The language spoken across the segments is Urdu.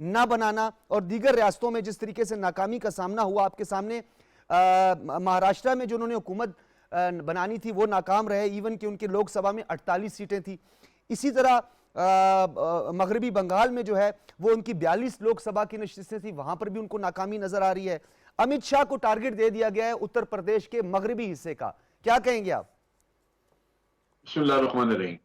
نہ بنانا اور دیگر ریاستوں میں جس طریقے سے ناکامی کا سامنا ہوا آپ کے سامنے. مہاراشٹرا میں جو انہوں نے حکومت بنانی تھی وہ ناکام رہے، ایون کہ ان کے لوک سبھا میں 48 سیٹیں تھیں. اسی طرح مغربی بنگال میں جو ہے وہ ان کی 42 لوک سبھا کی نشستیں تھیں، وہاں پر بھی ان کو ناکامی نظر آ رہی ہے. امت شاہ کو ٹارگٹ دے دیا گیا ہے اتر پردیش کے مغربی حصے کا، کیا کہیں گے آپ؟ بسم اللہ الرحمن الرحیم.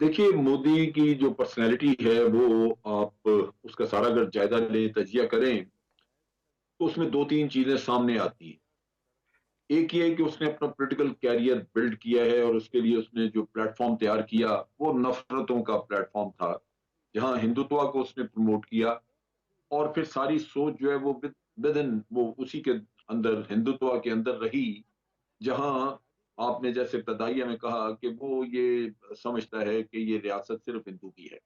دیکھیے مودی کی جو پرسنالٹی ہے وہ آپ اس کا سارا اگر جائزہ لیں، تجزیہ کریں تو اس میں دو تین چیزیں سامنے آتی ہیں. ایک یہ ہے کہ اس نے اپنا پولیٹیکل کیریئر بلڈ کیا ہے اور اس کے لیے اس نے جو پلیٹ فارم تیار کیا وہ نفرتوں کا پلیٹ فارم تھا، جہاں ہندوتوا کو اس نے پروموٹ کیا اور پھر ساری سوچ جو ہے وہ بدن وہ اسی کے اندر ہندوتوا کے اندر رہی، جہاں آپ نے جیسے ابتدائیہ میں کہا کہ وہ یہ سمجھتا ہے کہ یہ ریاست صرف ہندو کی ہے.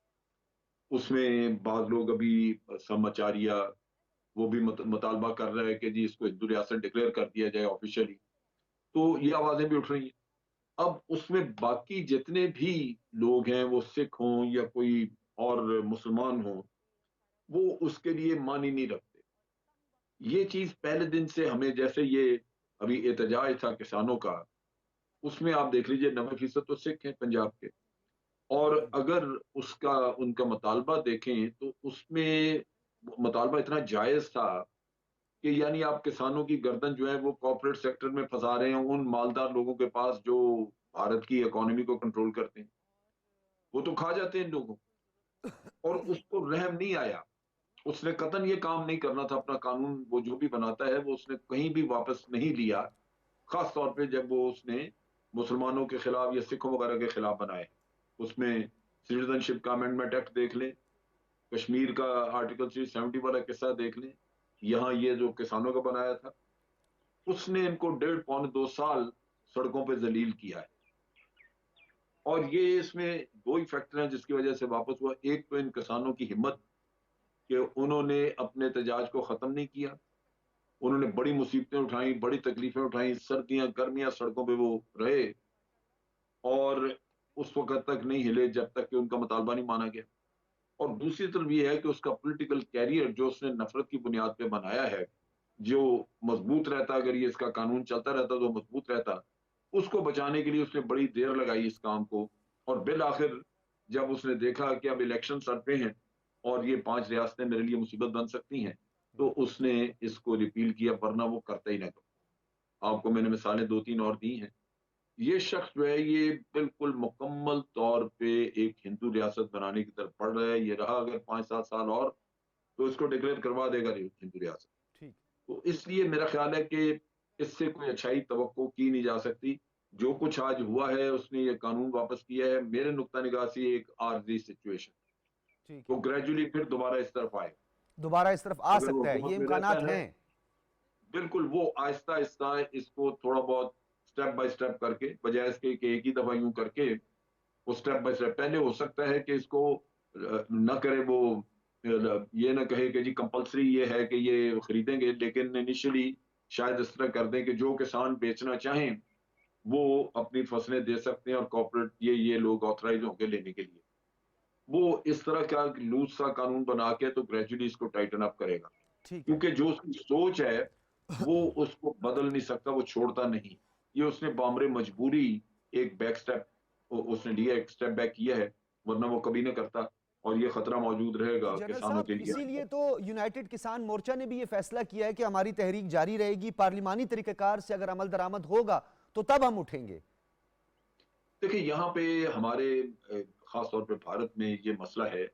اس میں بعض لوگ ابھی سماچاریہ وہ بھی مطالبہ کر رہا ہے کہ جی اس کو ہندو ریاست ڈکلیئر کر دیا جائے آفیشلی. تو یہ آوازیں بھی اٹھ رہی ہیں. اب اس میں باقی جتنے بھی لوگ ہیں وہ سکھ ہوں یا کوئی اور مسلمان ہوں وہ اس کے لیے معنی نہیں رکھتے. یہ چیز پہلے دن سے ہمیں جیسے یہ ابھی احتجاج تھا کسانوں کا، اس میں آپ دیکھ لیجئے 90% تو سکھ ہیں پنجاب کے، اور اگر اس کا ان کا مطالبہ دیکھیں تو اس میں مطالبہ اتنا جائز تھا کہ یعنی آپ کسانوں کی گردن جو ہے وہ کارپوریٹ سیکٹر میں پھنسا رہے ہیں ان مالدار لوگوں کے پاس جو بھارت کی اکانومی کو کنٹرول کرتے ہیں، وہ تو کھا جاتے ہیں ان لوگوں. اور اس کو رحم نہیں آیا. اس نے قطعاً یہ کام نہیں کرنا تھا. اپنا قانون وہ جو بھی بناتا ہے وہ اس نے کہیں بھی واپس نہیں لیا، خاص طور پہ جب وہ اس نے مسلمانوں کے خلاف یا سکھوں وغیرہ کے خلاف بنائے. اس میں سٹیزن شپ کا امینڈمنٹ ایکٹ دیکھ لیں، کشمیر کا آرٹیکل 370 والا قصہ دیکھ لیں، یہاں یہ جو کسانوں کا بنایا تھا اس نے ان کو 1.5 پونے 2 سال سڑکوں پہ ذلیل کیا ہے. اور یہ اس میں دو ہی فیکٹر ہیں جس کی وجہ سے واپس ہوا. ایک تو ان کسانوں کی ہمت کہ انہوں نے اپنے احتجاج کو ختم نہیں کیا، انہوں نے بڑی مصیبتیں اٹھائیں، بڑی تکلیفیں اٹھائیں، سردیاں گرمیاں سڑکوں پہ وہ رہے اور اس وقت تک نہیں ہلے جب تک کہ ان کا مطالبہ نہیں مانا گیا. اور دوسری طرف یہ ہے کہ اس کا پولیٹیکل کیریئر جو اس نے نفرت کی بنیاد پہ بنایا ہے جو مضبوط رہتا، اگر یہ اس کا قانون چلتا رہتا تو مضبوط رہتا، اس کو بچانے کے لیے اس نے بڑی دیر لگائی اس کام کو. اور بالآخر جب اس نے دیکھا کہ اب الیکشن سر پہ ہیں اور یہ 5 ریاستیں میرے لیے مصیبت بن سکتی ہیں تو اس نے اس کو ریپیل کیا، ورنہ وہ کرتا ہی نہ. آپ کو میں نے مثالیں 2 3 اور دی ہیں. یہ شخص جو ہے یہ بالکل مکمل طور پہ ایک ہندو ریاست بنانے کی طرف بڑھ رہا ہے. یہ رہا اگر 5 7 سال اور تو اس کو ڈکلیئر کروا دے گا ہندو ریاست. تو اس لیے میرا خیال ہے کہ اس سے کوئی اچھائی توقع کی نہیں جا سکتی. جو کچھ آج ہوا ہے اس نے یہ قانون واپس کیا ہے، میرے نقطہ نگاہ سے ایک عارضی سچویشن، ٹھیک ہے، وہ گریجولی پھر دوبارہ اس طرف آئے. دوبارہ اس طرف آ اگر وہ سکتا ہے، یہ حکومت میں امکانات رہتا ہے ہیں. بالکل وہ آہستہ آہستہ اس کو تھوڑا بہت سٹیپ بائی سٹیپ کر کے، بجائے اس کے کہ ایک ہی دفعہ یوں کر کے وہ سٹیپ بائی سٹیپ. پہلے ہو سکتا ہے کہ اس کو نہ کرے، وہ یہ نہ کہے کہ جی کمپلسری یہ ہے کہ یہ خریدیں گے، لیکن انیشلی شاید اس طرح کر دیں کہ جو کسان بیچنا چاہیں وہ اپنی فصلیں دے سکتے ہیں اور کارپوریٹ یہ لوگ آتھرائز ہوں گے لینے کے لیے. وہ اس طرح کا لوز سا قانون بنا کے تو گریجولی اس کو ٹائٹن اپ کرے گا، ٹھیک ہے. کیونکہ جو اس کی سوچ ہے وہ اس کو بدل نہیں سکتا، وہ چھوڑتا نہیں. یہ اس نے بامر مجبوری ایک بیک سٹیپ اس نے لیا، ایک سٹیپ بیک کیا ہے، ورنہ وہ کبھی نہ کرتا. اور یہ خطرہ موجود رہے جی گا جنرل کسانوں صاحب، کے لیے. اسی لیے تو یونائٹڈ کسان مورچہ نے بھی یہ فیصلہ کیا ہے کہ ہماری تحریک جاری رہے گی، پارلیمانی طریقہ کار سے اگر عمل درآمد ہوگا تو تب ہم اٹھیں گے. دیکھیں یہاں پہ ہمارے خاص طور پہ بھارت میں یہ مسئلہ ہے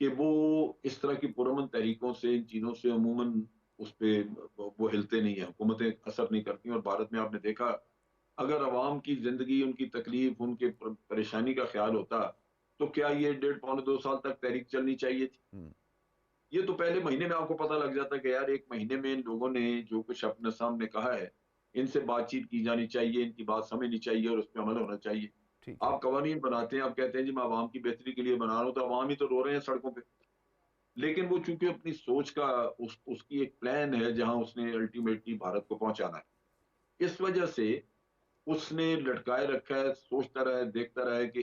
کہ وہ اس طرح کی پرامن تحریکوں سے، ان چیزوں سے عموماً اس پہ وہ ہلتے نہیں ہیں، حکومتیں اثر نہیں کرتی. اور بھارت میں آپ نے دیکھا اگر عوام کی زندگی، ان کی تکلیف، ان کے پریشانی کا خیال ہوتا تو کیا یہ 1.5 پونے 2 سال تک تحریک چلنی چاہیے تھی؟ یہ تو پہلے مہینے میں آپ کو پتہ لگ جاتا کہ یار ایک مہینے میں ان لوگوں نے جو کچھ اپنے سامنے کہا ہے ان سے بات چیت کی جانی چاہیے، ان کی بات سمجھنی چاہیے اور اس پہ عمل ہونا چاہیے. ٹھیک ہے. آپ قوانین بناتے ہیں، آپ کہتے ہیں جی میں عوام کی بہتری کے لیے بنا رہا ہوں، تو عوام ہی تو رو رہے ہیں سڑکوں پہ. لیکن وہ چونکہ اپنی سوچ کا اس کی ایک پلان ہے جہاں اس نے الٹیمیٹلی بھارت کو پہنچانا ہے، اس وجہ سے اس نے لٹکائے رکھا ہے، سوچتا رہا ہے، دیکھتا رہا ہے کہ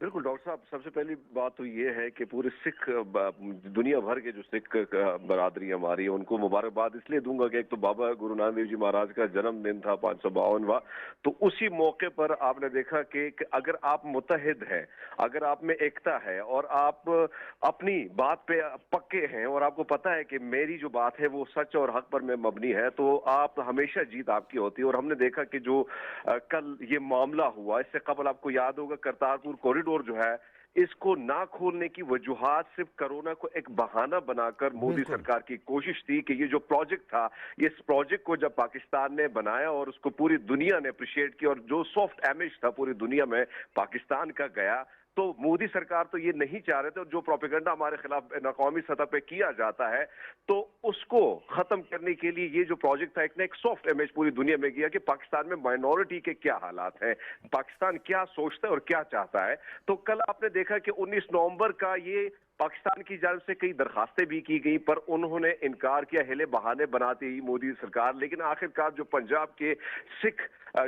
بالکل ڈاکٹر صاحب، سب سے پہلی بات تو یہ ہے کہ پورے سکھ دنیا بھر کے جو سکھ برادری ہماری ہے ان کو مبارکباد اس لیے دوں گا کہ ایک تو بابا گرو نانک دیو جی مہاراج کا جنم دن تھا 552واں، تو اسی موقع پر آپ نے دیکھا کہ اگر آپ متحد ہیں، اگر آپ میں ایکتا ہے اور آپ اپنی بات پہ پکے ہیں اور آپ کو پتا ہے کہ میری جو بات ہے وہ سچ اور حق پر میں مبنی ہے، تو آپ ہمیشہ جیت آپ کی ہوتی ہے۔ اور ہم نے دیکھا کہ جو کل یہ معاملہ ہوا، اس سے قبل آپ کو یاد ہوگا کرتارپور کوریڈور جو ہے اس کو نہ کھولنے کی وجوہات صرف کرونا کو ایک بہانہ بنا کر مودی بالکل سرکار کی کوشش تھی کہ یہ جو پروجیکٹ تھا، اس پروجیکٹ کو جب پاکستان نے بنایا اور اس کو پوری دنیا نے اپریشیٹ کیا اور جو سافٹ امیج تھا پوری دنیا میں پاکستان کا گیا، تو مودی سرکار تو یہ نہیں چاہ رہے تھے، اور جو پروپیگنڈا ہمارے خلاف اقوامی سطح پہ کیا جاتا ہے تو اس کو ختم کرنے کے لیے یہ جو پروجیکٹ تھا ایک سافٹ امیج پوری دنیا میں کیا کہ پاکستان میں مائنورٹی کے کیا حالات ہیں، پاکستان کیا سوچتا ہے اور کیا چاہتا ہے۔ تو کل آپ نے دیکھا کہ 19 نومبر کا یہ پاکستان کی جانب سے کئی درخواستیں بھی کی گئی پر انہوں نے انکار کیا، ہیلے بہانے بناتے ہی مودی سرکار۔ لیکن آخرکار جو پنجاب کے سکھ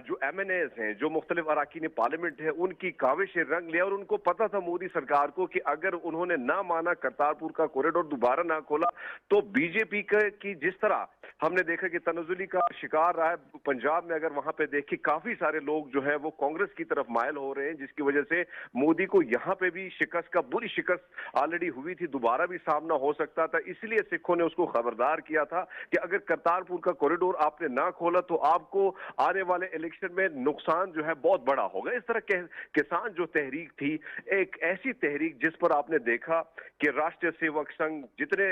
جو ایم این ایز ہیں، جو مختلف اراکین پارلیمنٹ ہیں، ان کی کاوشیں رنگ لیا، اور ان کو پتا تھا مودی سرکار کو کہ اگر انہوں نے نہ مانا، کرتارپور کا کوریڈور دوبارہ نہ کھولا، تو بی جے پی کی جس طرح ہم نے دیکھا کہ تنزلی کا شکار رہا ہے پنجاب میں، اگر وہاں پہ دیکھیں کافی سارے لوگ جو ہے وہ کانگریس کی طرف مائل ہو رہے ہیں، جس کی وجہ سے مودی کو یہاں پہ بھی شکست کا بری شکست آلریڈی ہوئی تھی، دوبارہ بھی سامنا ہو سکتا تھا۔ اس لیے سکھوں نے اس کو خبردار کیا تھا کہ اگر کرتارپور کا کوریڈور آپ نے نہ کھولا تو آپ کو آنے والے الیکشن میں نقصان جو ہے بہت بڑا ہوگا۔ اس طرح کسان جو تحریک تھی، ایک ایسی تحریک جس پر آپ نے دیکھا کہ راشٹریہ سیوک سنگھ، جتنے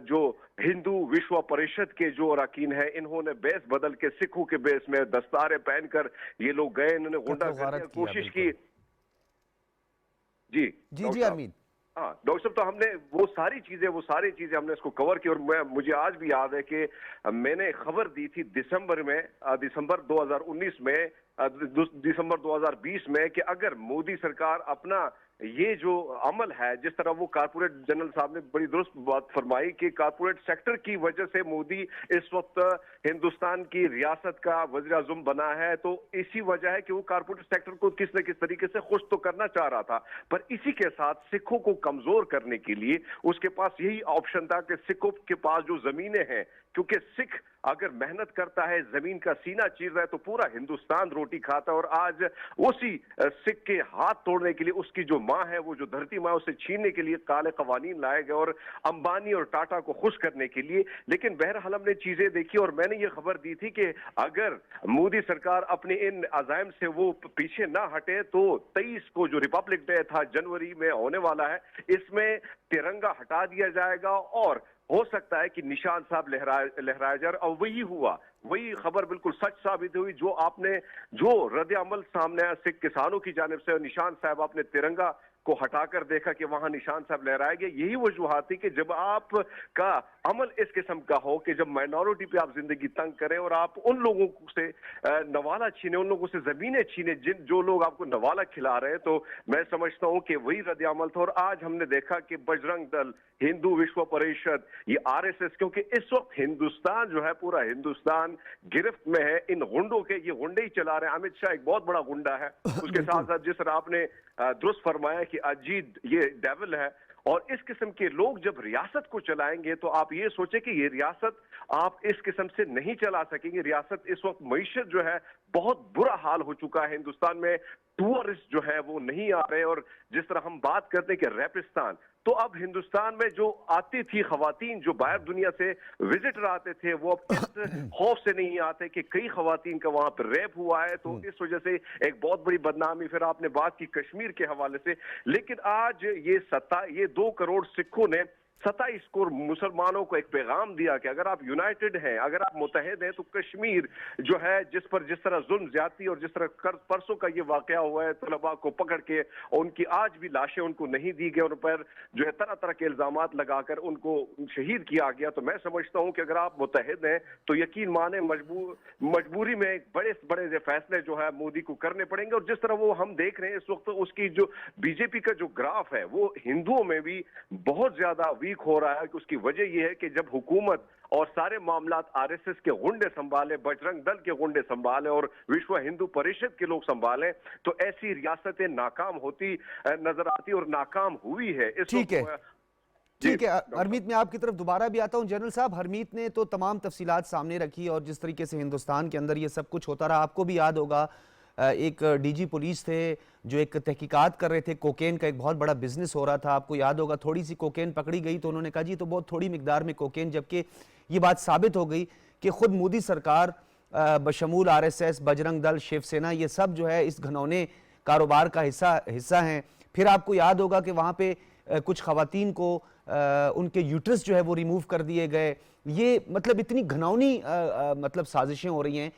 جو ہندو وشوا پریشد کے جو اراکین ہیں، انہوں نے بیس بدل کے سکھوں کے بیس میں دستارے پہن کر یہ لوگ گئے، انہوں نے غنڈہ گردی کی کوشش کی۔ جی جی امین، ہاں ڈاکٹر صاحب، تو ہم نے وہ ساری چیزیں ہم نے اس کو کور کی، اور مجھے آج بھی یاد ہے کہ میں نے خبر دی تھی دسمبر 2019 میں، دسمبر 2020 میں، کہ اگر مودی سرکار اپنا یہ جو عمل ہے، جس طرح وہ کارپوریٹ جنرل صاحب نے بڑی درست بات فرمائی کہ کارپوریٹ سیکٹر کی وجہ سے مودی اس وقت ہندوستان کی ریاست کا وزیر اعظم بنا ہے، تو اسی وجہ ہے کہ وہ کارپوریٹ سیکٹر کو کس نہ کس طریقے سے خوش تو کرنا چاہ رہا تھا، پر اسی کے ساتھ سکھوں کو کمزور کرنے کے لیے اس کے پاس یہی آپشن تھا کہ سکھوں کے پاس جو زمینیں ہیں، کیونکہ سکھ اگر محنت کرتا ہے، زمین کا سینہ چیر ہے، تو پورا ہندوستان روٹی کھاتا ہے، اور آج اسی سکھ کے ہاتھ توڑنے کے لیے اس کی جو ماں ہے، وہ جو دھرتی ماں، اسے چھیننے کے لیے کالے قوانین لائے گئے اور امبانی اور ٹاٹا کو خوش کرنے کے لیے۔ لیکن بہرحال ہم نے چیزیں دیکھی، اور میں نے یہ خبر دی تھی کہ اگر مودی سرکار اپنے ان عزائم سے وہ پیچھے نہ ہٹے تو 23 کو جو ریپبلک ڈے تھا جنوری میں ہونے والا ہے، اس میں ترنگا ہٹا دیا جائے گا، اور ہو سکتا ہے کہ نشان صاحب لہرایا جائے، اور وہی ہوا، وہی خبر بالکل سچ ثابت ہوئی۔ جو آپ نے جو رد عمل سامنے آیا سکھ کسانوں کی جانب سے، نشان صاحب آپ نے ترنگا کو ہٹا کر دیکھا کہ وہاں نشان صاحب لہرائے گئے، یہی وجوہات تھی کہ جب آپ کا عمل اس قسم کا ہو کہ جب مائنورٹی پہ آپ زندگی تنگ کریں اور آپ ان لوگوں سے نوالا چھینے، ان لوگوں سے زمینیں چھینے جو لوگ آپ کو نوالا کھلا رہے ہیں، تو میں سمجھتا ہوں کہ وہی رد عمل تھا۔ اور آج ہم نے دیکھا کہ بجرنگ دل، ہندو وشوا پریشد، یہ RSS، کیونکہ اس وقت ہندوستان جو ہے، پورا ہندوستان گرفت میں ہے ان غنڈوں کے، یہ غنڈے ہی چلا رہے ہیں۔ امت شاہ ایک بہت بڑا غنڈا ہے، اس کے ساتھ ساتھ جس طرح آپ نے درست فرمایا کہ اجیت یہ ڈیول ہے، اور اس قسم کے لوگ جب ریاست کو چلائیں گے تو آپ یہ سوچیں کہ یہ ریاست آپ اس قسم سے نہیں چلا سکیں گے۔ ریاست اس وقت معیشت جو ہے بہت برا حال ہو چکا ہے، ہندوستان میں ٹورسٹ جو ہے وہ نہیں آ رہے، اور جس طرح ہم بات کرتے ہیں کہ ریپستان، تو اب ہندوستان میں جو آتی تھی خواتین، جو باہر دنیا سے وزٹر آتے تھے، وہ اب اس خوف سے نہیں آتے کہ کئی خواتین کا وہاں پہ ریپ ہوا ہے، تو اس وجہ سے ایک بہت بڑی بدنامی۔ پھر آپ نے بات کی کشمیر کے حوالے سے، لیکن آج یہ 2 کروڑ سکھوں نے 27 کروڑ مسلمانوں کو ایک پیغام دیا کہ اگر آپ یونائٹڈ ہیں، اگر آپ متحد ہیں، تو کشمیر جو ہے جس طرح ظلم زیادتی اور جس طرح پرسوں کا یہ واقعہ ہوا ہے، طلباء کو پکڑ کے ان کی آج بھی لاشیں ان کو نہیں دی گئی، اور ان پر جو ہے طرح طرح کے الزامات لگا کر ان کو شہید کیا گیا۔ تو میں سمجھتا ہوں کہ اگر آپ متحد ہیں تو یقین مانیں مجبوری میں بڑے بڑے فیصلے جو ہے مودی کو کرنے پڑیں گے۔ اور جس طرح وہ ہم دیکھ رہے ہیں اس وقت، اس کی جو بی جے پی کا جو گراف ہے وہ ہندوؤں میں بھی بہت زیادہ ویک ہو رہا ہے کہ اس کی وجہ یہ ہے کہ جب حکومت اور سارے معاملات RSS کے غنڈے سنبھالے, بجرنگ دل کے غنڈے سنبھالے اور وشو ہندو پریشد کے لوگ سنبھالیں, تو ایسی ریاستیں ناکام ہوتی نظر آتی اور ناکام ہوئی ہے. ٹھیک ہے, ٹھیک ہے ہرمیت, میں آپ کی طرف دوبارہ بھی آتا ہوں. جنرل صاحب, ہرمیت نے تو تمام تفصیلات سامنے رکھی اور جس طریقے سے ہندوستان کے اندر یہ سب کچھ ہوتا رہا. آپ کو بھی یاد ہوگا ایک ڈی جی پولیس تھے جو ایک تحقیقات کر رہے تھے, کوکین کا ایک بہت بڑا بزنس ہو رہا تھا. آپ کو یاد ہوگا تھوڑی سی کوکین پکڑی گئی تو انہوں نے کہا جی تو بہت تھوڑی مقدار میں کوکین, جبکہ یہ بات ثابت ہو گئی کہ خود مودی سرکار بشمول RSS, بجرنگ دل, شیو سینا, یہ سب جو ہے اس گھنونے کاروبار کا حصہ ہیں. پھر آپ کو یاد ہوگا کہ وہاں پہ کچھ خواتین کو ان کے یوٹرس جو ہے وہ ریموو کر دیے گئے. یہ مطلب اتنی گھناؤنی مطلب سازشیں ہو رہی ہیں.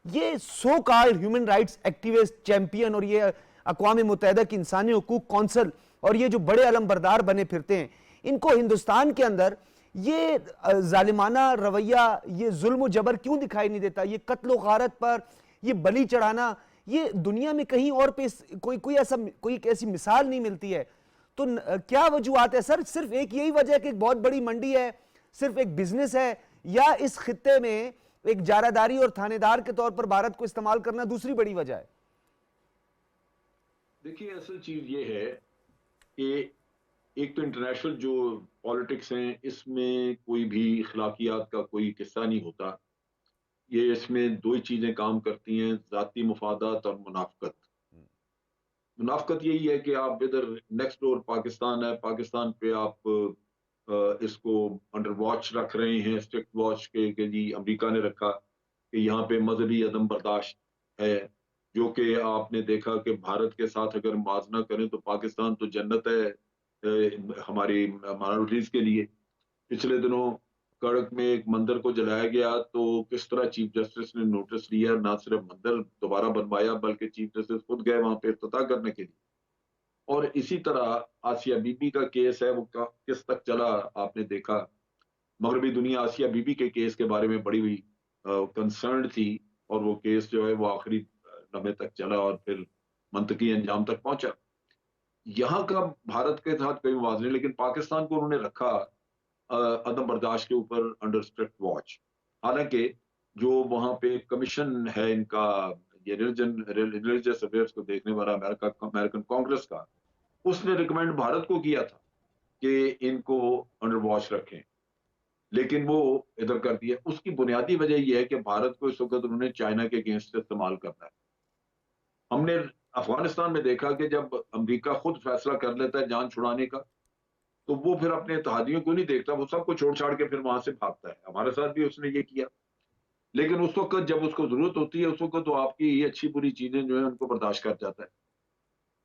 یہ so called human rights activist, champion, اور یہ اقوام متحدہ کی انسانی حقوق کونسل اور یہ جو بڑے علم بردار بنے پھرتے ہیں, ان کو ہندوستان کے اندر یہ ظالمانہ رویہ, یہ ظلم و جبر کیوں دکھائی نہیں دیتا؟ یہ قتل و غارت پر یہ بلی چڑھانا, یہ دنیا میں کہیں اور پہ کوئی ایسی مثال نہیں ملتی ہے. تو کیا وجوہات ہے سر؟ صرف ایک یہی وجہ ہے کہ ایک بہت بڑی منڈی ہے, صرف ایک بزنس ہے, یا اس خطے میں ایک جارہداری اور تھانے دار کے طور پر بھارت کو استعمال کرنا دوسری بڑی وجہ ہے؟ دیکھیے اصل چیز یہ ہے کہ ایک تو انٹرنیشنل جو پالیٹکس ہیں اس میں کوئی بھی اخلاقیات کا کوئی قصہ نہیں ہوتا. یہ اس میں دو ہی چیزیں کام کرتی ہیں, ذاتی مفادات اور منافقت. منافقت یہی ہے کہ آپ ادھر نیکسٹ ڈور پاکستان ہے, پاکستان پہ آپ اس کو انڈر واچ رکھ رہے ہیں, اسٹرکٹ واچ کے کہ جی امریکہ نے رکھا کہ یہاں پہ مذہبی عدم برداشت ہے, جو کہ آپ نے دیکھا کہ بھارت کے ساتھ اگر موازنہ کریں تو پاکستان تو جنت ہے ہماری مائنورٹیز کے لیے. پچھلے دنوں کڑک میں ایک مندر کو جلایا گیا تو کس طرح چیف جسٹس نے نوٹس لیا, نہ صرف مندر دوبارہ بنوایا بلکہ چیف جسٹس خود گئے وہاں پہ افتتاح کرنے کے لیے. اور اسی طرح آسیہ بی بی کا کیس ہے, وہ کس تک چلا آپ نے دیکھا. مغربی دنیا آسیہ بی بی کے کیس کے بارے میں بڑی ہوئی کنسرن تھی, اور وہ کیس جو ہے وہ آخری لمحے تک چلا اور پھر منطقی انجام تک پہنچا. یہاں کا بھارت کے ساتھ کوئی موازنہ نہیں, لیکن پاکستان کو انہوں نے رکھا عدم برداشت کے اوپر انڈر اسٹرکٹ واچ. حالانکہ جو وہاں پہ کمیشن ہے ان کا, یہ ریلیجس افیئرس کو دیکھنے والا امریکن کانگریس کا, اس نے ریکمینڈ بھارت کو کیا تھا کہ ان کو انڈر واچ رکھیں, لیکن وہ ادھر کر دیا. اس کی بنیادی وجہ یہ ہے کہ بھارت کو اس وقت انہوں نے چائنا کے اگینسٹ استعمال کرنا ہے. ہم نے افغانستان میں دیکھا کہ جب امریکہ خود فیصلہ کر لیتا ہے جان چھڑانے کا تو وہ پھر اپنے اتحادیوں کو نہیں دیکھتا, وہ سب کو چھوڑ چھاڑ کے پھر وہاں سے بھاگتا ہے. ہمارے ساتھ بھی اس نے یہ کیا, لیکن اس وقت جب اس کو ضرورت ہوتی ہے اس وقت تو آپ کی یہ اچھی بری چیزیں جو ہیں ان کو برداشت کر جاتا ہے.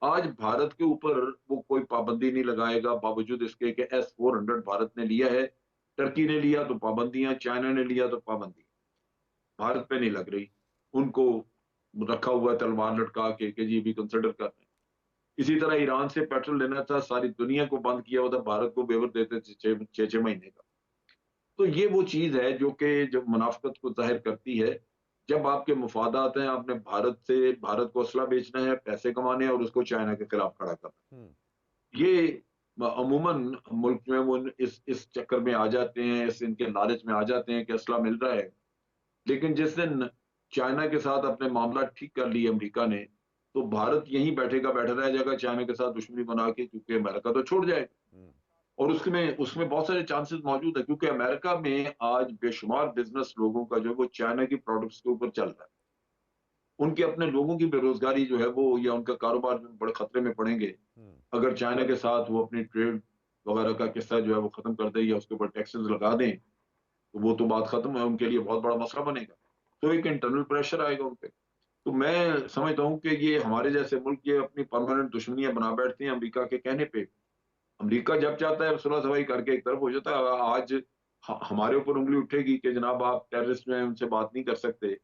آج بھارت کے اوپر وہ کوئی پابندی نہیں لگائے گا, باوجود اس کے کہ S-400 بھارت نے لیا ہے. ٹرکی نے لیا تو پابندیاں, چائنا نے لیا تو پابندی, بھارت پہ نہیں لگ رہی. ان کو رکھا ہوا ہے تلوار لٹکا کے کہ جی بھی کنسیڈر کر رہے ہیں. اسی طرح ایران سے پیٹرول لینا تھا, ساری دنیا کو بند کیا ہوا تھا, بھارت کو ویور دیتے تھے 6 مہینے کا. تو یہ وہ چیز ہے جو کہ جب منافقت کو ظاہر کرتی ہے. جب آپ کے مفادات ہیں, آپ نے بھارت کو اسلحہ بیچنا ہے, پیسے کمانے ہیں, اور اس کو چائنا کے خلاف کھڑا کرنا ہے. یہ عموماً ملک میں وہ اس چکر میں آ جاتے ہیں, ان کے لالچ میں آ جاتے ہیں کہ اسلحہ مل رہا ہے. لیکن جس دن چائنا کے ساتھ اپنے معاملات ٹھیک کر لیے امریکہ نے, تو بھارت یہیں بیٹھے رہ جائے گا چائنا کے ساتھ دشمنی بنا کے, کیونکہ امریکہ تو چھوڑ جائے گا. اور اس میں بہت سارے چانسز موجود ہیں, کیونکہ امریکہ میں آج بے شمار بزنس لوگوں کا جو ہے وہ چائنا کی پروڈکٹس کے اوپر چل رہا ہے. ان کے اپنے لوگوں کی بے روزگاری جو ہے وہ, یا ان کا کاروبار بڑے خطرے میں پڑیں گے اگر چائنا کے ساتھ وہ اپنی ٹریڈ وغیرہ کا قصہ جو ہے وہ ختم کر دیں یا اس کے اوپر ٹیکسز لگا دیں, تو وہ تو بات ختم ہے, ان کے لیے بہت بڑا مسئلہ بنے گا. تو ایک انٹرنل پریشر آئے گا ان پہ. تو میں سمجھتا ہوں کہ یہ ہمارے جیسے ملک یہ اپنی پرماننٹ دشمنیاں بنا بیٹھتے ہیں امریکہ کے کہنے پہ. امریکہ جب چاہتا ہے صلح صفائی کر کے ایک طرف ہو جاتا ہے. آج ہمارے اوپر انگلی اٹھے گی کہ جناب آپ ٹیررسٹ جو ہیں ان سے بات نہیں کر سکتے,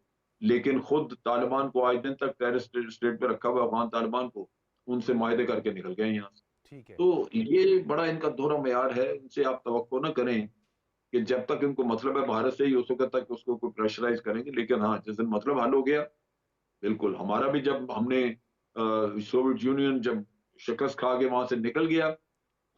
لیکن خود طالبان کو آج دن تک ٹیررسٹ اسٹیٹ پہ رکھا ہوا افغان طالبان کو, ان سے معاہدے کر کے نکل گئے یہاں سے. تو یہ بڑا ان کا دوہرا معیار ہے. ان سے آپ توقع نہ کریں کہ جب تک ان کو مطلب ہے بھارت سے ہی اس وقت تک اس کو کوئی پریشرائز کریں گے. لیکن ہاں, جس دن مطلب حل ہو گیا, بالکل ہمارا بھی جب ہم نے سوویت یونین جب شکست کھا کے وہاں سے نکل گیا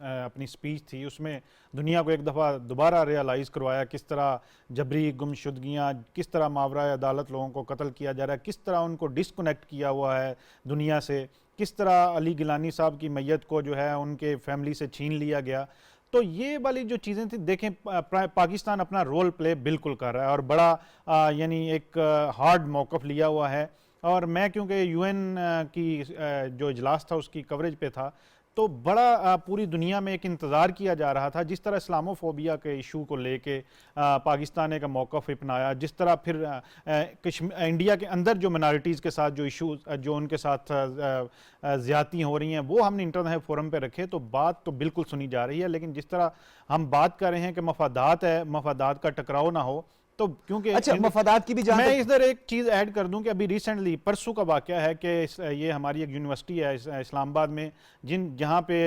اپنی سپیچ تھی اس میں دنیا کو ایک دفعہ دوبارہ ریالائز کروایا کس طرح جبری گمشدگیاں، کس طرح ماورائے عدالت لوگوں کو قتل کیا جا رہا ہے، کس طرح ان کو ڈسکنیکٹ کیا ہوا ہے دنیا سے، کس طرح علی گیلانی صاحب کی میت کو جو ہے ان کے فیملی سے چھین لیا گیا. تو یہ والی جو چیزیں تھیں دیکھیں پاکستان اپنا رول پلے بالکل کر رہا ہے اور بڑا یعنی ایک ہارڈ موقف لیا ہوا ہے. اور میں کیونکہ یو این کی جو اجلاس تھا اس کی کوریج پہ تھا تو بڑا پوری دنیا میں ایک انتظار کیا جا رہا تھا جس طرح اسلاموفوبیا کے ایشو کو لے کے پاکستان نے کا موقف اپنایا، جس طرح پھر انڈیا کے اندر جو منارٹیز کے ساتھ جو ایشو جو ان کے ساتھ زیادتی ہو رہی ہیں وہ ہم نے انٹرنیشنل فورم پہ رکھے تو بات تو بالکل سنی جا رہی ہے. لیکن جس طرح ہم بات کر رہے ہیں کہ مفادات ہے، مفادات کا ٹکراؤ نہ ہو، تو کیونکہ اچھا مفادات کی بھی جانب میں ادھر ایک چیز ایڈ کر دوں کہ ابھی ریسنٹلی پرسوں کا واقعہ ہے کہ یہ ہماری ایک یونیورسٹی ہے اسلام آباد میں جہاں پہ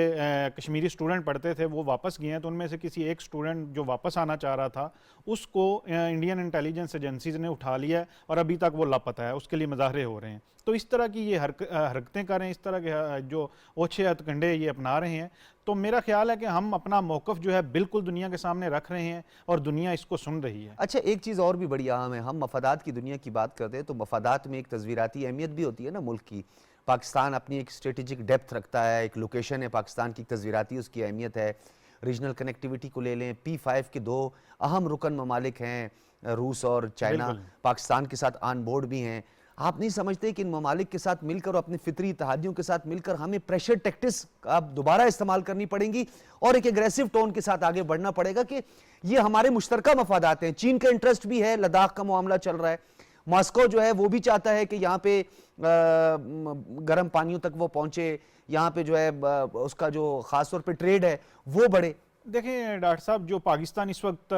کشمیری سٹوڈنٹ پڑھتے تھے وہ واپس گئے ہیں، تو ان میں سے کسی ایک سٹوڈنٹ جو واپس آنا چاہ رہا تھا اس کو انڈین انٹیلیجنس ایجنسیز نے اٹھا لیا ہے اور ابھی تک وہ لاپتہ ہے، اس کے لیے مظاہرے ہو رہے ہیں. تو اس طرح کی یہ حرکتیں کر رہے ہیں، اس طرح کے جو اوچھے ہتھ کنڈے یہ اپنا رہے ہیں. تو میرا خیال ہے کہ ہم اپنا موقف جو ہے بالکل دنیا کے سامنے رکھ رہے ہیں اور دنیا اس کو سن رہی ہے. اچھا ایک چیز اور بھی بڑی اہم ہے، ہم مفادات کی دنیا کی بات کرتے ہیں تو مفادات میں ایک تصویراتی اہمیت بھی ہوتی ہے نا ملک کی. پاکستان اپنی ایک اسٹریٹجک ڈیپتھ رکھتا ہے، ایک لوکیشن ہے پاکستان کی تصویراتی، اس کی اہمیت ہے. ریجنل کنیکٹیوٹی کو لے لیں، P5 کے 2 اہم رکن ممالک ہیں روس اور چائنا، پاکستان کے ساتھ آن بورڈ بھی ہیں. آپ نہیں سمجھتے کہ ان ممالک کے ساتھ مل کر اور اپنے فطری اتحادیوں کے ساتھ مل کر ہمیں پریشر ٹیکٹس اب دوبارہ استعمال کرنی پڑیں گی اور ایک ایگریسو ٹون کے ساتھ آگے بڑھنا پڑے گا کہ یہ ہمارے مشترکہ مفادات ہیں. چین کا انٹرسٹ بھی ہے، لداخ کا معاملہ چل رہا ہے، ماسکو جو ہے وہ بھی چاہتا ہے کہ یہاں پہ گرم پانیوں تک وہ پہنچے، یہاں پہ جو ہے اس کا جو خاص طور پہ ٹریڈ ہے وہ بڑھے. دیکھیں ڈاکٹر صاحب، جو پاکستان اس وقت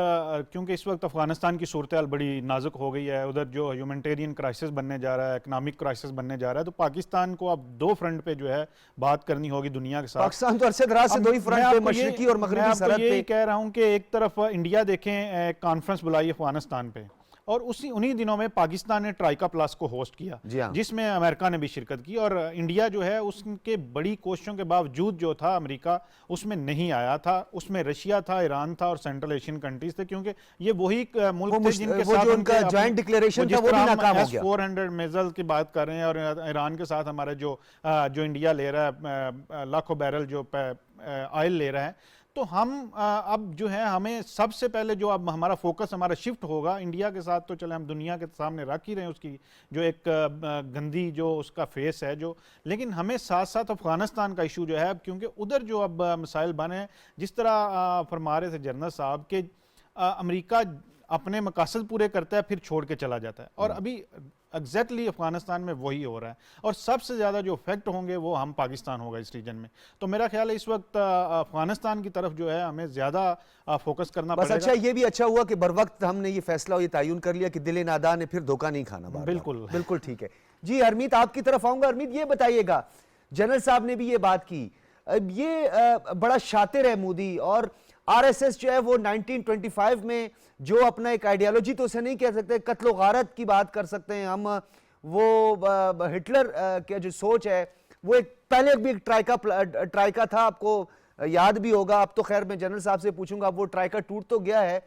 کیونکہ اس وقت افغانستان کی صورتحال بڑی نازک ہو گئی ہے، ادھر جو ہیومنٹیرین کرائسس بننے جا رہا ہے، اکنامک کرائسس بننے جا رہا ہے، تو پاکستان کو اب 2 فرنٹ پہ جو ہے بات کرنی ہوگی دنیا کے ساتھ. پاکستان تو عرصے دراز سے 2 ہی فرنٹ پہ، مشرقی اور مغربی سرحد پہ. میں یہی کہہ رہا ہوں کہ ایک طرف انڈیا دیکھیں کانفرنس بلائی افغانستان پہ اور انہی دنوں میں پاکستان نے ٹرائکا پلس کو ہوسٹ کیا جس میں امریکہ نے بھی شرکت کی، اور انڈیا جو ہے اس کے بڑی کوششوں کے باوجود جو تھا امریکہ اس میں نہیں آیا تھا. اس میں رشیا تھا، ایران تھا اور سینٹرل ایشین کنٹریز تھے، کیونکہ یہ وہی ملک تھے جن کے ساتھ ان کا جوائنٹ ڈکلیریشن تھا وہ بھی ناکام ہو گیا. 400 میزل کی بات کر رہے ہیں اور ایران کے ساتھ ہمارے جو انڈیا لے رہا ہے لاکھوں بیرل جو آئل لے رہا ہے. تو ہم اب جو ہے ہمیں سب سے پہلے جو اب ہمارا فوکس ہمارا شفٹ ہوگا انڈیا کے ساتھ، تو چلے ہم دنیا کے سامنے رکھ ہی رہے ہیں اس کی جو ایک گندی جو اس کا فیس ہے جو، لیکن ہمیں ساتھ ساتھ افغانستان کا ایشو جو ہے کیونکہ ادھر جو اب مسائل بنے ہیں، جس طرح فرما رہے تھے جنرل صاحب کہ امریکہ اپنے مقاصد پورے کرتا ہے پھر چھوڑ کے چلا جاتا ہے، اور ابھی ایگزیکٹلی افغانستان میں وہی ہو رہا ہے اور سب سے زیادہ جو افیکٹ ہوں گے وہ ہم پاکستان ہوگا اس ریجن میں. تو میرا خیال ہے اس وقت افغانستان کی طرف جو ہے ہمیں زیادہ فوکس کرنا پڑے گا. بس اچھا یہ بھی اچھا ہوا کہ بر وقت ہم نے یہ فیصلہ اور یہ تعین کر لیا کہ دل نادان نے پھر دھوکہ نہیں کھانا. بالکل ٹھیک ہے جی. ہرمیت آپ کی طرف آؤں گا. ہرمیت یہ بتائیے گا، جنرل صاحب نے بھی یہ بات کی، یہ بڑا شاطر ہے مودی، اور آر ایس ایس جو ہے وہ 1925 میں جو اپنا ایک آئیڈیالوجی تو اسے نہیں کہہ سکتے، قتل و غارت کی بات کر سکتے ہیں ہم، وہ ہٹلر کا جو سوچ ہے وہ ایک پہلے بھی ایک ٹرائکا تھا، آپ کو یاد بھی ہوگا. اب تو خیر میں جنرل صاحب سے پوچھوں گا، وہ ٹرائکا ٹوٹ تو گیا ہے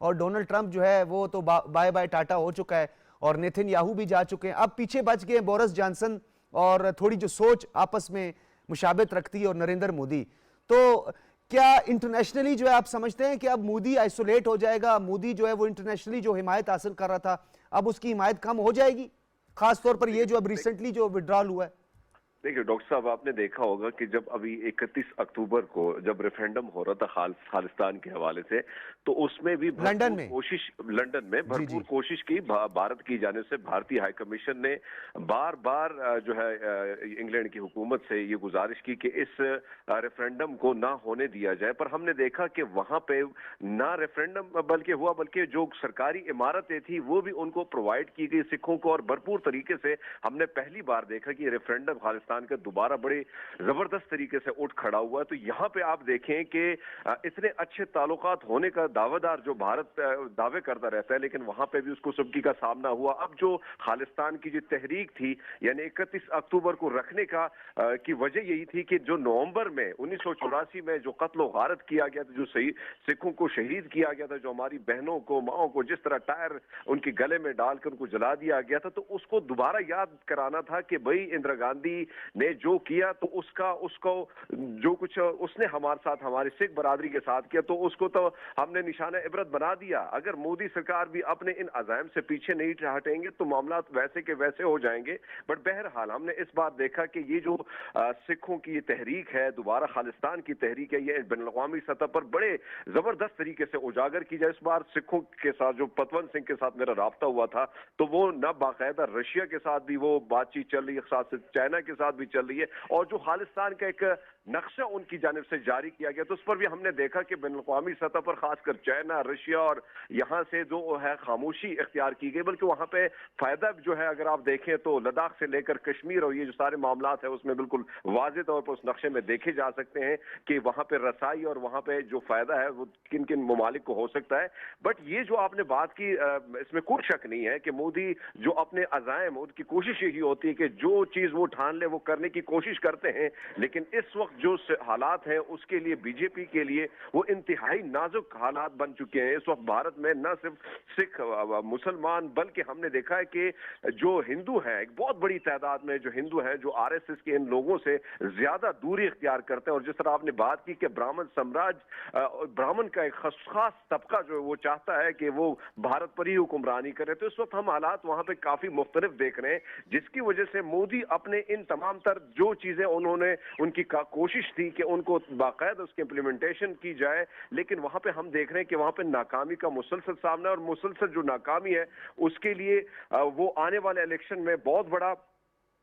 اور ڈونلڈ ٹرمپ جو ہے وہ تو بائے بائے ٹاٹا ہو چکا ہے اور نیتن یاہو بھی جا چکے ہیں. اب پیچھے بچ گئے بورس جانسن اور تھوڑی جو سوچ آپس میں مشابہت رکھتی ہے، اور نریندر مودی. تو کیا انٹرنیشنلی جو ہے آپ سمجھتے ہیں کہ اب مودی آئسولیٹ ہو جائے گا؟ مودی جو ہے وہ انٹرنیشنلی جو حمایت حاصل کر رہا تھا اب اس کی حمایت کم ہو جائے گی، خاص طور پر یہ جو اب ریسنٹلی جو وڈرال ہوا ہے؟ دیکھیے ڈاکٹر صاحب، آپ نے دیکھا ہوگا کہ جب ابھی 31 اکتوبر کو جب ریفرینڈم ہو رہا تھا خالصتان کے حوالے سے، تو اس میں بھی لنڈن میں بھرپور کوشش کی بھارت کی جانب سے. بھارتی ہائی کمیشن نے بار بار جو ہے انگلینڈ کی حکومت سے یہ گزارش کی کہ اس ریفرینڈم کو نہ ہونے دیا جائے، پر ہم نے دیکھا کہ وہاں پہ نہ ریفرینڈم بلکہ جو سرکاری عمارتیں تھی وہ بھی ان کو پرووائڈ کی گئی سکھوں کو، اور بھرپور طریقے سے ہم نے پہلی بار دیکھا کہ ریفرینڈم خالصتان خالستان کا دوبارہ بڑے زبردست طریقے سے اٹھ کھڑا ہوا ہے. تو یہاں پہ آپ دیکھیں کہ اتنے اچھے تعلقات ہونے کا دعوے دار جو بھارت دعوے کرتا رہتا ہے، لیکن وہاں پہ بھی اس کو سبکی کا سامنا ہوا. اب جو خالستان کی جو تحریک تھی، یعنی 31 اکتوبر کو رکھنے کا کی وجہ یہی تھی کہ جو نومبر میں 1984 میں جو قتل و غارت کیا گیا تھا، جو سکھوں کو شہید کیا گیا تھا، جو ہماری بہنوں کو، ماؤں کو جس طرح ٹائر ان کے گلے میں ڈال کر ان کو جلا دیا گیا تھا، تو اس کو دوبارہ یاد کرانا تھا کہ بھائی اندرا گاندھی نے جو کیا تو اس کو جو کچھ اس نے ہمارے ساتھ، ہمارے سکھ برادری کے ساتھ کیا، تو اس کو تو ہم نے نشانہ عبرت بنا دیا. اگر مودی سرکار بھی اپنے ان عزائم سے پیچھے نہیں ہٹیں گے تو معاملات ویسے کے ویسے ہو جائیں گے. بٹ بہرحال ہم نے اس بار دیکھا کہ یہ جو سکھوں کی یہ تحریک ہے، دوبارہ خالستان کی تحریک ہے، یہ بین الاقوامی سطح پر بڑے زبردست طریقے سے اجاگر کی جائے. اس بار سکھوں کے ساتھ جو پتونت سنگھ کے ساتھ میرا رابطہ ہوا تھا، تو وہ نہ باقاعدہ رشیا کے ساتھ بھی وہ بات چیت چل رہی ہے، ساتھ سے چائنا کے ساتھ بھی چل رہی ہے، اور جو خالستان کا ایک نقشہ ان کی جانب سے جاری کیا گیا تو اس پر بھی ہم نے دیکھا کہ بین الاقوامی سطح پر خاص کر چائنا، رشیا اور یہاں سے جو ہے خاموشی اختیار کی گئی. بلکہ وہاں پہ فائدہ جو ہے اگر آپ دیکھیں تو لداخ سے لے کر کشمیر اور یہ جو سارے معاملات ہیں اس میں بالکل واضح طور پر اس نقشے میں دیکھے جا سکتے ہیں کہ وہاں پہ رسائی اور وہاں پہ جو فائدہ ہے وہ کن کن ممالک کو ہو سکتا ہے. بٹ یہ جو آپ نے بات کی، اس میں کوئی شک نہیں ہے کہ مودی جو اپنے عزائم، ان کی کوشش یہی ہوتی ہے کہ جو چیز وہ ٹھان لے وہ کرنے کی کوشش کرتے ہیں. لیکن اس وقت جو حالات ہیں اس کے لیے بی جے پی کے لیے وہ انتہائی نازک حالات بن چکے ہیں. اس وقت بھارت میں نہ صرف سکھ مسلمان بلکہ ہم نے دیکھا ہے کہ جو ہندو ہیں، ایک بہت بڑی تعداد میں جو ہندو ہیں، جو آر ایس ایس کے ان لوگوں سے زیادہ دوری اختیار کرتے ہیں. اور جس طرح آپ نے بات کی کہ برہمن سمراج، برہمن کا ایک خاص طبقہ جو ہے وہ چاہتا ہے کہ وہ بھارت پر ہی حکمرانی کرے. تو اس وقت ہم حالات وہاں پہ کافی مختلف دیکھ رہے ہیں، جس کی وجہ سے مودی اپنے ان تمام تر جو چیزیں انہوں نے ان کی کوشش تھی کہ ان کو باقاعدہ اس کی امپلیمنٹیشن کی جائے، لیکن وہاں پہ ہم دیکھ رہے ہیں کہ وہاں پہ ناکامی کا مسلسل سامنا ہے. اور مسلسل جو ناکامی ہے اس کے لیے وہ آنے والے الیکشن میں بہت بڑا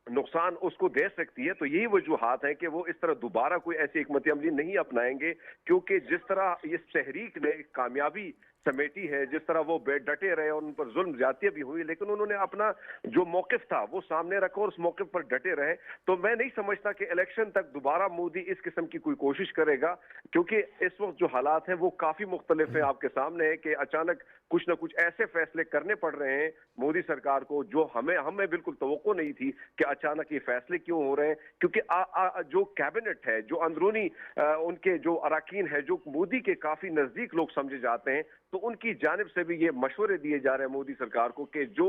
نقصان اس کو دے سکتی ہے. تو یہی وجوہات ہیں کہ وہ اس طرح دوبارہ کوئی ایسی حکمت عملی نہیں اپنائیں گے، کیونکہ جس طرح اس تحریک نے کامیابی سمیٹی ہے، جس طرح وہ ڈٹے رہے اور ان پر ظلم زیادتیاں بھی ہوئی، لیکن انہوں نے اپنا جو موقف تھا وہ سامنے رکھا اور اس موقف پر ڈٹے رہے. تو میں نہیں سمجھتا کہ الیکشن تک دوبارہ مودی اس قسم کی کوئی کوشش کرے گا، کیونکہ اس وقت جو حالات ہیں وہ کافی مختلف ہیں. آپ کے سامنے ہے کہ اچانک کچھ نہ کچھ ایسے فیصلے کرنے پڑ رہے ہیں مودی سرکار کو جو ہمیں بالکل توقع نہیں تھی کہ اچانک یہ فیصلے کیوں ہو رہے ہیں. کیونکہ جو کیبنٹ ہے، جو اندرونی ان کے جو اراکین ہے، جو مودی کے کافی نزدیک لوگ سمجھے جاتے ہیں، تو ان کی جانب سے بھی یہ مشورے دیے جا رہے ہیں مودی سرکار کو کہ جو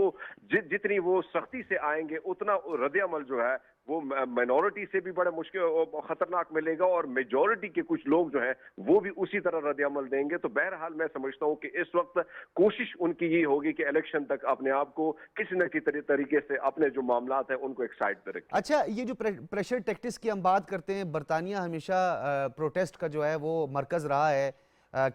جتنی وہ سختی سے آئیں گے اتنا رد عمل جو ہے وہ مائنورٹی سے بھی بڑا مشکل خطرناک ملے گا، اور میجورٹی کے کچھ لوگ جو ہیں وہ بھی اسی طرح رد عمل دیں گے. تو بہرحال میں سمجھتا ہوں کہ اس وقت کوشش ان کی یہ ہوگی کہ الیکشن تک اپنے آپ کو کسی نہ کسی طریقے سے اپنے جو معاملات ہیں ان کو ایک سائڈ پہ رکھیں. اچھا، یہ جو پریشر ٹیکٹکس کی ہم بات کرتے ہیں، برطانیہ ہمیشہ پروٹیسٹ کا جو ہے وہ مرکز رہا ہے،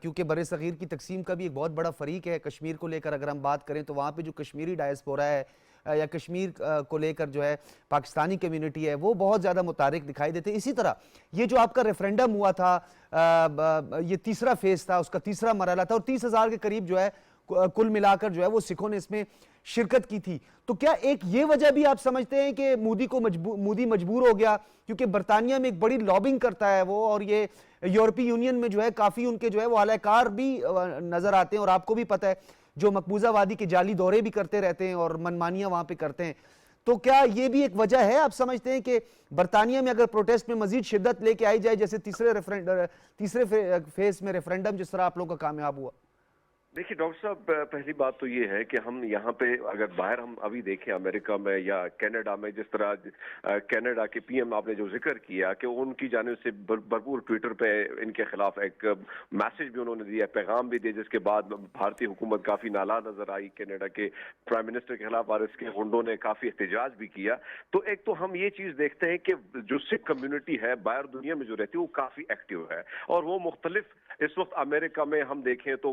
کیونکہ بر صغیر کی تقسیم کا بھی ایک بہت بڑا فریق ہے. کشمیر کو لے کر اگر ہم بات کریں تو وہاں پہ جو کشمیری ڈائسپورا ہے یا کشمیر کو لے کر جو ہے پاکستانی کمیونٹی ہے وہ بہت زیادہ متحرک دکھائی دیتے. اسی طرح یہ جو آپ کا ریفرینڈم ہوا تھا، یہ تیسرا فیز تھا، اس کا تیسرا مرحلہ تھا، اور 30,000 کے قریب جو ہے کل ملا کر جو ہے وہ سکھوں نے اس میں شرکت کی تھی. تو کیا ایک یہ وجہ بھی آپ سمجھتے ہیں کہ مودی مجبور ہو گیا، کیونکہ برطانیہ میں ایک بڑی لابنگ کرتا ہے وہ، اور یہ یورپی یونین میں جو ہے کافی ان کے جو ہے وہ اعلی کار بھی نظر آتے ہیں، اور آپ کو بھی پتہ ہے جو مقبوضہ وادی کے جعلی دورے بھی کرتے رہتے ہیں اور منمانیاں وہاں پہ کرتے ہیں. تو کیا یہ بھی ایک وجہ ہے آپ سمجھتے ہیں کہ برطانیہ میں اگر پروٹیسٹ میں مزید شدت لے کے آئی جائے، جیسے تیسرے فیز میں ریفرینڈم جس طرح آپ لوگوں کا کامیاب ہوا؟ دیکھیے ڈاکٹر صاحب، پہلی بات تو یہ ہے کہ ہم یہاں پہ اگر باہر ہم ابھی دیکھیں امریکہ میں یا کینیڈا میں، جس طرح کینیڈا کے پی ایم آپ نے جو ذکر کیا کہ ان کی جانب سے بھرپور ٹویٹر پہ ان کے خلاف ایک میسج بھی انہوں نے دیا، پیغام بھی دیا، جس کے بعد بھارتی حکومت کافی نالا نظر آئی. کینیڈا کے پرائم منسٹر کے خلاف اور اس کے گنڈوں نے کافی احتجاج بھی کیا. تو ایک تو ہم یہ چیز دیکھتے ہیں کہ جو سکھ کمیونٹی ہے باہر دنیا میں جو رہتی ہے وہ کافی ایکٹیو ہے، اور وہ مختلف اس وقت امریکہ میں ہم دیکھیں تو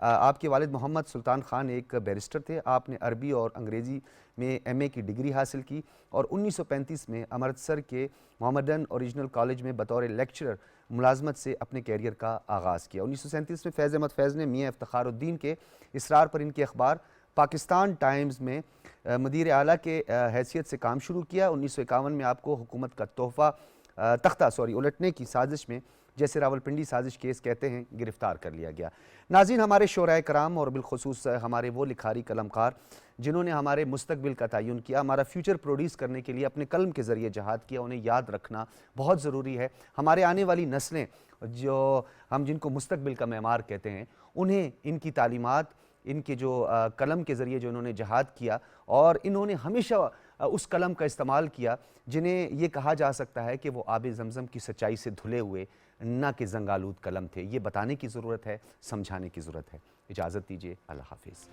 آپ کے والد محمد سلطان خان ایک بیرسٹر تھے. آپ نے عربی اور انگریزی میں ایم اے کی ڈگری حاصل کی اور 1935 میں امرتسر کے محمدن اوریجنل کالج میں بطور لیکچرر ملازمت سے اپنے کیریئر کا آغاز کیا. 1937 میں فیض احمد فیض نے میاں افتخار الدین کے اصرار پر ان کے اخبار پاکستان ٹائمز میں مدیر اعلیٰ کے حیثیت سے کام شروع کیا. 1951 میں آپ کو حکومت کا تختہ الٹنے کی سازش میں، جیسے راولپنڈی سازش کیس کہتے ہیں، گرفتار کر لیا گیا. ناظرین، ہمارے شعراء کرام اور بالخصوص ہمارے وہ لکھاری قلمکار جنہوں نے ہمارے مستقبل کا تعین کیا، ہمارا فیوچر پروڈیوس کرنے کے لیے اپنے قلم کے ذریعے جہاد کیا، انہیں یاد رکھنا بہت ضروری ہے. ہمارے آنے والی نسلیں جو ہم جن کو مستقبل کا معمار کہتے ہیں، انہیں ان کی تعلیمات، ان کے جو قلم کے ذریعے جو انہوں نے جہاد کیا، اور انہوں نے ہمیشہ اس قلم کا استعمال کیا جنہیں یہ کہا جا سکتا ہے کہ وہ آب زمزم کی سچائی سے دھلے ہوئے نہ کہ زنگالود قلم تھے. یہ بتانے کی ضرورت ہے، سمجھانے کی ضرورت ہے. اجازت دیجیے، اللہ حافظ.